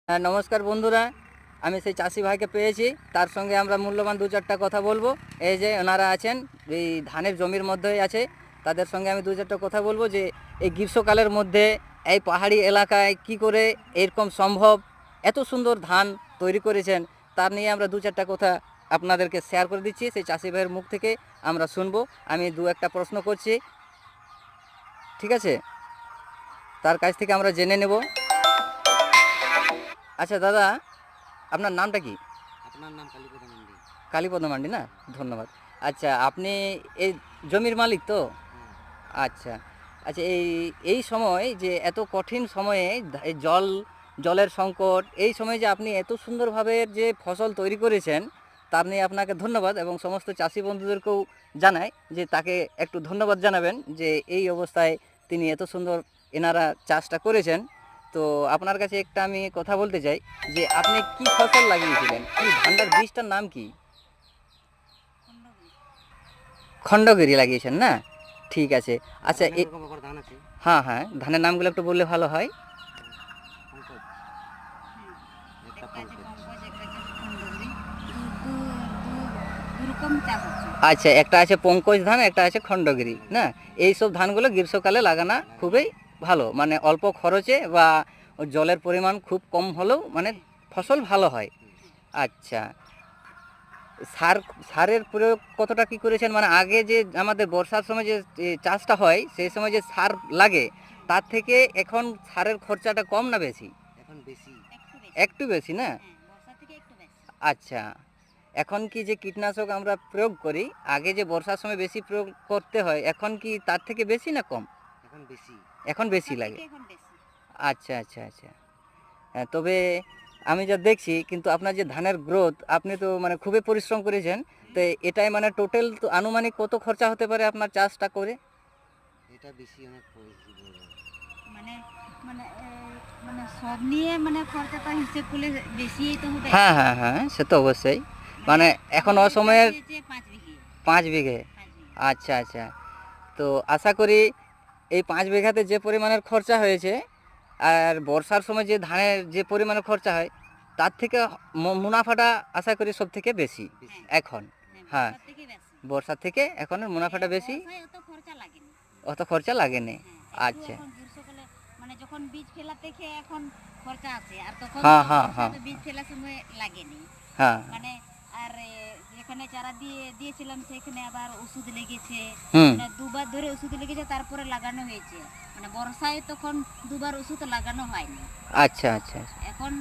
হ্যাঁ, নমস্কার বন্ধুরা। আমি সেই চাষি ভাইকে পেয়েছি, তার সঙ্গে আমরা মূল্যবান দু চারটা কথা বলবো। এই যে ওনারা আছেন, এই ধানের জমির মধ্যেই আছে, তাদের সঙ্গে আমি দু চারটা কথা বলবো যে এই গ্রীষ্মকালের মধ্যে এই পাহাড়ি এলাকায় কি করে এরকম সম্ভব, এত সুন্দর ধান তৈরি করেছেন, তার নিয়ে আমরা দু চারটা কথা আপনাদেরকে শেয়ার করে দিচ্ছি। সেই চাষি ভাইয়ের মুখ থেকে আমরা শুনবো। আমি দু একটা প্রশ্ন করছি, ঠিক আছে? তার কাছ থেকে আমরা জেনে নেব। আচ্ছা দাদা, আপনার নামটা কি? আপনার নাম কালীপদ মান্ডি। কালীপদ মান্ডি না? ধন্যবাদ। আচ্ছা, আপনি এই জমির মালিক তো? হ্যাঁ। আচ্ছা আচ্ছা, এই এই সময় যে এত কঠিন সময়ে এই জলের সংকট, এই সময় যে আপনি এত সুন্দরভাবে যে ফসল তৈরি করেছেন, তার নিয়ে আপনাকে ধন্যবাদ, এবং সমস্ত চাষি বন্ধুদেরকেও জানাই যে তাকে একটু ধন্যবাদ জানাবেন যে এই অবস্থায় তিনি এত সুন্দর এনারা চাষটা করেছেন। তো আপনার কাছে একটা আমি কথা বলতে চাই যে আপনি কি ফসল লাগিয়েছিলেন, কি ধানটার বীজটার নাম কি? খণ্ডগিরি লাগিয়েছেন না? ঠিক আছে। আচ্ছা, অনেক রকম আবার ধান আছে। হ্যাঁ হ্যাঁ, ধানের নামগুলো একটু বললে ভালো হয়। পঙ্কজ, একটা একটা আছে পঙ্কজ। পঙ্কজ, একটা আছে খণ্ডগিরি। দুরকম চাষ হচ্ছে। আচ্ছা, একটা আছে পঙ্কজ ধান, একটা আছে খণ্ডগিরি না? এইসব ধানগুলো গ্রীষ্মকালে লাগানো খুবই ভালো, মানে অল্প খরচে বা জলের পরিমাণ খুব কম হলেও মানে ফসল ভালো হয়। আচ্ছা, সার সারের প্রয়োগ কতটা কি করেছেন? মানে আগে যে আমাদের বর্ষার সময় যে চাষটা হয়, সেই সময় যে সার লাগে, তার থেকে এখন সারের খরচাটা কম না বেশি? এখন বেশি। একটু বেশি। একটু বেশি না? হ্যাঁ, বর্ষা থেকে একটু বেশি। আচ্ছা, এখন কি যে কীটনাশক আমরা প্রয়োগ করি, আগে যে বর্ষার সময় বেশি প্রয়োগ করতে হয়, এখন কি তার থেকে বেশি না কম? এখন বেশি। এখন বেশি বর্ষা লাগে। থেকে এখন বেশি। আচ্ছা আচ্ছা আচ্ছা। হ্যাঁ, তবে আমি যা দেখছি, কিন্তু আপনার যে ধানের গ্রোথ, আপনি তো মানে খুবই পরিশ্রম করেছেন। তো এটাই মানে টোটাল তো আনুমানিক কত খরচা হতে পারে আপনার চাষটা করে? এটা বেশি, অনেক বেশি বড়। মানে মানে মানে সব নিয়ে মানে খরচাটা হিসেব করলে বেশিই তো হবে। হ্যাঁ হ্যাঁ হ্যাঁ, সে তো অবশ্যই। মানে এখন আমাদের অসময়ের চাষ হয়েছে 5 বিঘে। 5 বিঘে। 5 বিঘে। আচ্ছা আচ্ছা। তো আশা করি এই 5 বিঘাতে যে পরিমাণের খরচা হয়েছে, আর বর্ষার সময় যে ধানের যে পরিমাণে খরচা হয়, তার থেকে মুনাফাটা আশা করি সব থেকে বেশি বেশি। এখন। হ্যাঁ, হ্যাঁ, বর্ষার থেকে বেশি। বর্ষার থেকে এখন মুনাফাটা বেশি, বর্ষায় অত খরচা লাগেনি। অত খরচা লাগেনি। হ্যাঁ, একটু আচ্ছা। এখন গ্রীষ্মকালে মানে যখন বীজ ফেলা থেকে এখন খরচা আছে, আর তখন হ্যাঁ তো হ্যাঁ বর্ষায় হ্যাঁ তো বীজ ফেলার সময় লাগেনি। হ্যাঁ। মানে আর যেখানে চারা দিয়েছিলাম সেখানে আবার ওষুধ লেগেছে, হুম। মানে দুবার ধরে ওষুধ লেগেছে, তারপরে লাগানো হয়েছে। মানে বর্ষায় তখন দুবার ওষুধ লাগানো হয়নি। আচ্ছা আচ্ছা আচ্ছা। এখন